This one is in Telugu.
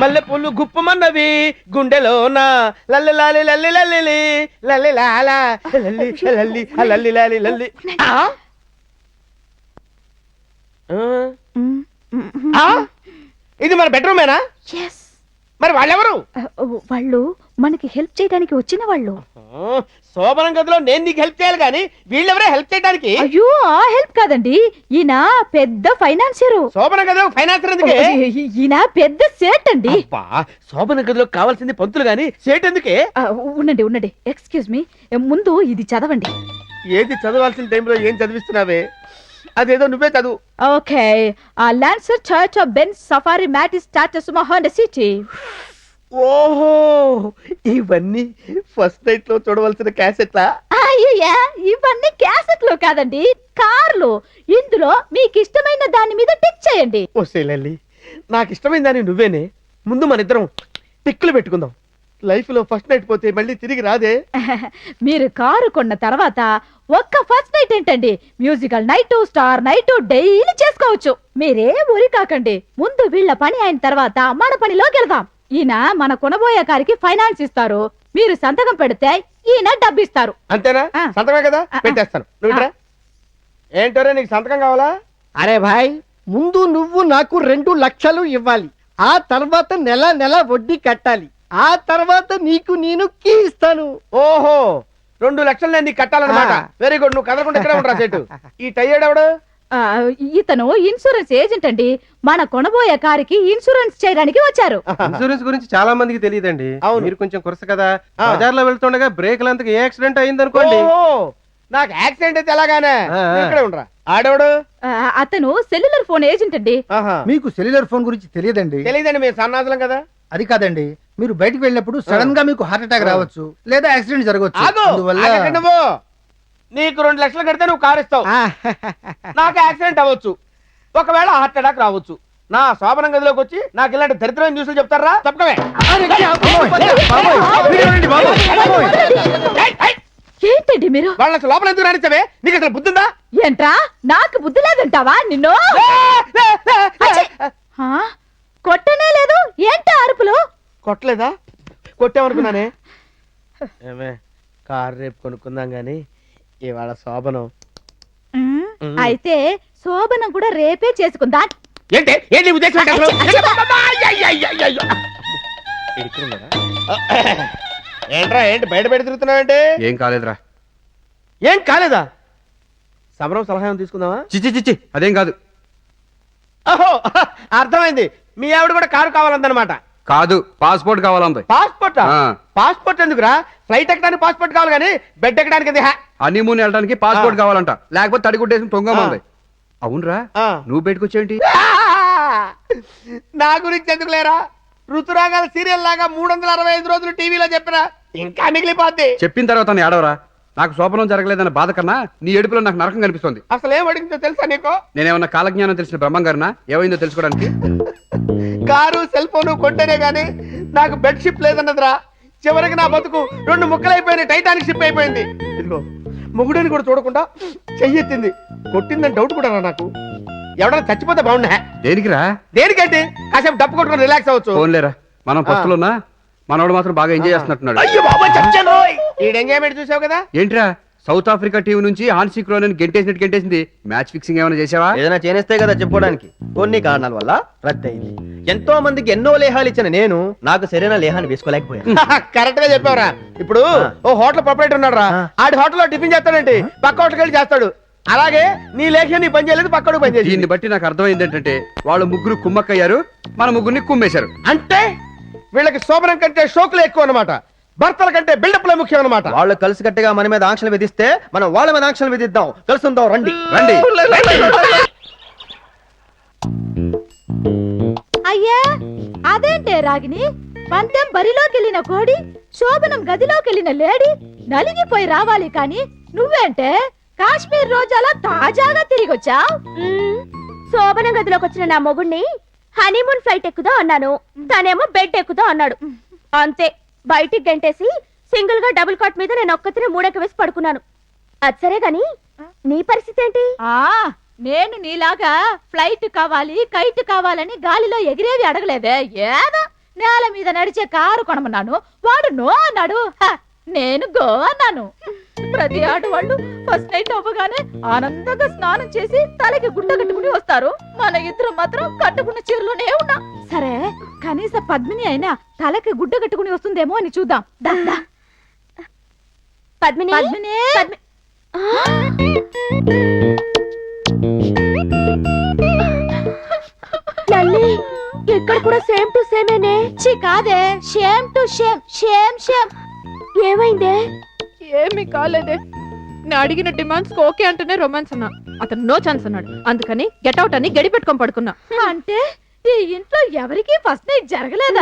మల్లె పూలు గుప్పమన్నవి గుండెలోన లల్లి లాలి లల్లి లల్లి లల్లి లాలా లల్లి లల్లి లల్లి లాలి లల్లి. ఇది మన బెడ్రూమేనా? మరి వాళ్ళెవరు? వాళ్ళు మనకి హెల్ప్ చేయడానికి వచ్చిన వాళ్ళు. శోభనం గదిలో నేను నీకు హెల్ప్ చేయాలి కానీ వీళ్ళెవరే హెల్ప్ చేయడానికి? అయ్యో ఆ హెల్ప్ కాదండి, ఈయన పెద్ద ఫైనాన్షియర్. శోభన గదిలో ఫైనాన్సర్ ఎందుకే? ఈయన పెద్ద సేట్ అండి. శోభన గదిలో కావాల్సింది పంతులు గాని సేట్ ఎందుకే? ఉండండి ఉండండి, ఎక్స్క్యూజ్ మీ, ముందు ఇది చదవండి. ఏది చదవాల్సిన టైంలో ఏం చదివిస్తున్నావే? అదేదో నువ్వే చదువు. ఓకే. లాన్సర్ చర్చ్ ఆఫ్ బెన్ సఫారీ మ్యాట్ స్టాటస్ మహాండ సిటీ. ఓహో, ఇవన్నీ ఫస్ట్ నైట్ లో చూడవలసిన క్యాసెట్లా? అయ్యా, ఇవన్నీ క్యాసెట్లు కాదండి, కార్లు. ఇందులో మీకు ఇష్టమైన దాని మీద టిక్ చేయండి. ఓ శైలల్లి, నాకు ఇష్టమైన దాన్ని నువ్వేనే. ముందు మన ఇద్దరం టిక్కులు పెట్టుకుందాం. లైఫ్ లో ఫస్ట్ నైట్ పోతే మళ్ళీ తిరిగి రాదే. మీరు కారు కొన్న తర్వాత ఒక్క ఫస్ట్ నైట్ ఏంటండి, musical night, star night daily చేసుకోవచ్చు. మీరే ఊరి కాకండి. ముందు వీళ్ళ పని అయిన తర్వాత మన పనిలోకి వెళ్దాం. ఈయన మన కొనబోయే కారికి ఫైనాన్స్ ఇస్తారు. మీరు సంతకం పెడితే ఈయన డబ్బిస్తారు. అంతేనా? సంతకమే కదా, పెట్టేస్తాను. నువ్వు ఏంటోరే, నీకు సంతకం కావాలా? అరే భాయ్, ముందు నువ్వు నాకు 2 లక్షలు ఇవ్వాలి. ఆ తర్వాత నెల నెల వడ్డీ కట్టాలి. ఆ తర్వాత నీకు నేను కీ ఇస్తాను. ఓహో, 2 లక్షలు నేను నీకు కట్టాలన్నమాట. Very good. నువ్వు కదలకుండా ఇక్కడే ఉండరా సేటు. ఈ టైర్డ్ ఎవడు? ఇతను ఇన్సూరెన్స్ ఏజెంట్ అండి. మన కొనబోయే కారికి ఇన్సూరెన్స్ చేయడానికి వచ్చారు. ఇన్సూరెన్స్ గురించి చాలా మందికి తెలియదండి. మీరు కొంచెం కురస కదా, బజార్లో వెళ్తుండగా బ్రేక్లంతకు ఏ యాక్సిడెంట్ అయింది అనుకోండి. నాకు యాక్సిడెంట్ అయితే ఎలాగానే ఇక్కడే ఉండరా. ఆడేవాడు? అతను సెల్యులర్ ఫోన్ ఏజెంట్ అండి. మీకు సెల్యులర్ ఫోన్ గురించి తెలియదండి? తెలియదండి, మేము సన్నాసులం కదా. అది కాదండి, మీరు బయటికి వెళ్ళినప్పుడు సడన్ గా మీకు హార్ట్ అటాక్ రావచ్చు, లేదా యాక్సిడెంట్ జరగవచ్చు. నువ్వు నీకు 2 లక్షలు కడితే నువ్వు కారు ఇస్తావు, నాకు యాక్సిడెంట్ అవ్వచ్చు, ఒకవేళ హార్ట్ అటాక్ రావచ్చు. నా శోభనం గదిలోకి వచ్చి నాకు ఇలాంటి దరిద్రమైన న్యూస్లు చెప్తారా? తప్పకమే. ఏంటండి మీరు వాళ్ళ లోపల ఎందుకు రానిస్తావే? నీకు అసలు బుద్ధి ఉందా? ఏంట్రా, నాకు బుద్ధి లేదంటావా? నిన్ను కొట్టనే లేదు. ఏంటా అరుపులు? కొట్టలేదా? కొట్టామనుకున్నానే. ఏమే, కారు రేపు కొనుక్కుందాం గాని ఇవాళ శోభనం. అయితే శోభనం కూడా రేపే చేసుకుందా? ఏంటి ఏంటి ఉద్దేశం? ఏంట్రా, ఏంటి బయట బయట తిరుగుతున్నావంటే? ఏం కాలేదురా. ఏం కాలేదా? సమరం సలహా తీసుకుందామా? చిచ్చి చిచ్చి, అదేం కాదు. ఓహో, అర్థమైంది. మీ ఆవిడ కూడా కారు కావాలందనమాట. కాదు, పాస్పోర్ట్ కావాలంది. పాస్పోర్ట్? పాస్పోర్ట్ ఎందుకురా? ఫ్లైట్ ఎక్కడానికి పాస్పోర్ట్ కావాలి కానీ బెడ్ ఎక్కడానికి హనీమూన్ వెళ్ళడానికి పాస్పోర్ట్ కావాలంట, లేకపోతే తడిగుడ్డేసి తొంగమంది. అవునరా, నువ్వు బయటకు వచ్చేంటి? నా గురించి ఎందుకు లేరా? ఋతురాగాల సీరియల్ లాగా 365 రోజులు టీవీలో చెప్పినా ఇంకా మిగిలిపోద్ది. చెప్పిన తర్వాత ఏడవరా. నాకు శోభనం జరగలేదన్న బాధ కన్నా నీ ఏడుపులో నాకు నరకం కనిపిస్తుంది. అసలు ఏం అడిగిందో తెలుసా నీకు? నేనేమన్నా కాలజ్ఞానం తెలిసిన బ్రహ్మంగారినా? ఏమైందో తెలుసుకోవడానికి. కారు సెల్ ఫోన్ కొంటేనే గానీ నాకు బెడ్ షిప్ లేదన్నదిరా. చివరికి నా బతుకు 2 ముక్కలైపోయిన టైటానిక్ షిప్ అయిపోయింది. ఇదిగో మొగుడని కూడా చూడకుండా చెయ్యెత్తింది. కొట్టిందని డౌట్ కూడా నాకు. ఎవడన్నా చచ్చిపోతే బాగున్నా. దేనికిరా? దేనికంటే కాసేపు డప్పు కొట్టుకొని రిలాక్స్ అవ్వచ్చు. ఫోన్లేరా, మనం పస్తులున్నా మనోడు మాత్రం బాగా ఎంజాయ్ చేస్తున్నట్టున్నాడు. అయ్యో బాబా, చచ్చాను. ఈ ఎంజాయ్మెంట్ చూసావు కదా? ఏంట్రా, సౌత్ ఆఫ్రికా టీం నుంచి హాన్సీ క్రోనన్ గెంటేసినట్టు గెంటేసింది. మ్యాచ్ ఫిక్సింగ్ ఏమైనా చేసావా? ఏదైనా చేనేస్తే కదా చెప్పుకోవడానికి. కొన్ని కారణాల వల్ల రద్దు అయింది. ఎంతో మందికి ఎన్నో లేహాలు ఇచ్చిన నేను నాకు సరైన లేహాన్ని వేసుకోలేకపోయాను. కరెక్ట్ గా చెప్పావురా. ఇప్పుడు ఓ హోటల్ ప్రొపరేటర్ ఉన్నాడు రా. ఆడి హోటల్లో టిఫిన్ చేస్తాడంటే పక్క హోటల్కి వెళ్ళి చేస్తాడు. అలాగే నీ లేఖ నీ పని చేయలేదు, పక్కడు పని చేసి. దీన్ని బట్టి నాకు అర్థమైంది ఏంటంటే వాళ్ళు ముగ్గురు కుమ్మక్కయ్యారు, మన ముగ్గురిని కుమ్మేశారు. అంటే వీళ్ళకి శోభనం కంటే షోకులు ఎక్కువ అన్నమాట. భర్తల కంటే బిల్డప్లే ముఖ్యం అన్నమాట. వాళ్ళు కలిసి కట్టుగా మన మీద ఆంక్షలు విధిస్తే మనం వాళ్ళ మీద ఆంక్షలు విధిద్దాం. కలుసుందాం, రండి రండి. అయ్యా, అదేంటే రాగిని, పందెం బరిలోకి వెళ్ళిన కోడి, శోభనం గదిలోకి వెళ్ళిన లేడీ నలిగిపోయి రావాలి కాని నువ్వేంటే కాశ్మీర్ రోజాలా తాజాగా తిరిగొచ్చా? శోభనం గదిలోకి వచ్చిన నా మొగుడిని హనీమూన్ ఫ్లైట్ ఎక్కుదా అన్నాను, తనేమో బెడ్ ఎక్కుదా అన్నాడు. అంతే, బయటికి గంటేసి సింగిల్ గా డబుల్ కాట్ మీద నేను ఒక్కతిని 3 వేసి పడుకున్నాను. అది సరే గాని నీ పరిస్థితి ఏంటి? నేను నీలాగా ఫ్లైట్ కావాలి, కైట్ కావాలని గాలిలో ఎగిరేవి అడగలేదే. ఏదో నేల మీద నడిచే కారు కొనమన్నాను, వాడు నో అన్నాడు. హ, నేను గో అన్నాను. ప్రతి ఆడవాళ్ళు ఫస్ట్ నైట్ అవ్వగానే ఆనందంగా స్నానం చేసి తలకి గుడ్డ కట్టుకుని వస్తారు. మన ఇద్దరం మాత్రం కట్టుకున్న చీరలోనే ఉన్నా. సరే, కనీస పద్మిని అయినా తలకి గుడ్డ కట్టుకుని వస్తుందేమో అని చూద్దాం. దా, దా. పద్మిని పద్మిని లల్లి, ఇక్కడ కూడా సేమ్ టు సేమేనే. చి కాదే, shame to shame, shame shame. ఏమైందే? ఏమి కాలేదే. నేను అడిగిన డిమాండ్స్ ఓకే అంటేనే రొమాన్స్ అన్నా, అతను నో ఛాన్స్ అన్నాడు. అందుకని గెట్ అవుట్ అని గడి పెట్టుకొని పడుకున్నా. అంటే ఈ ఇంట్లో ఎవరికీ ఫస్ట్ నైట్ జరగలేదా?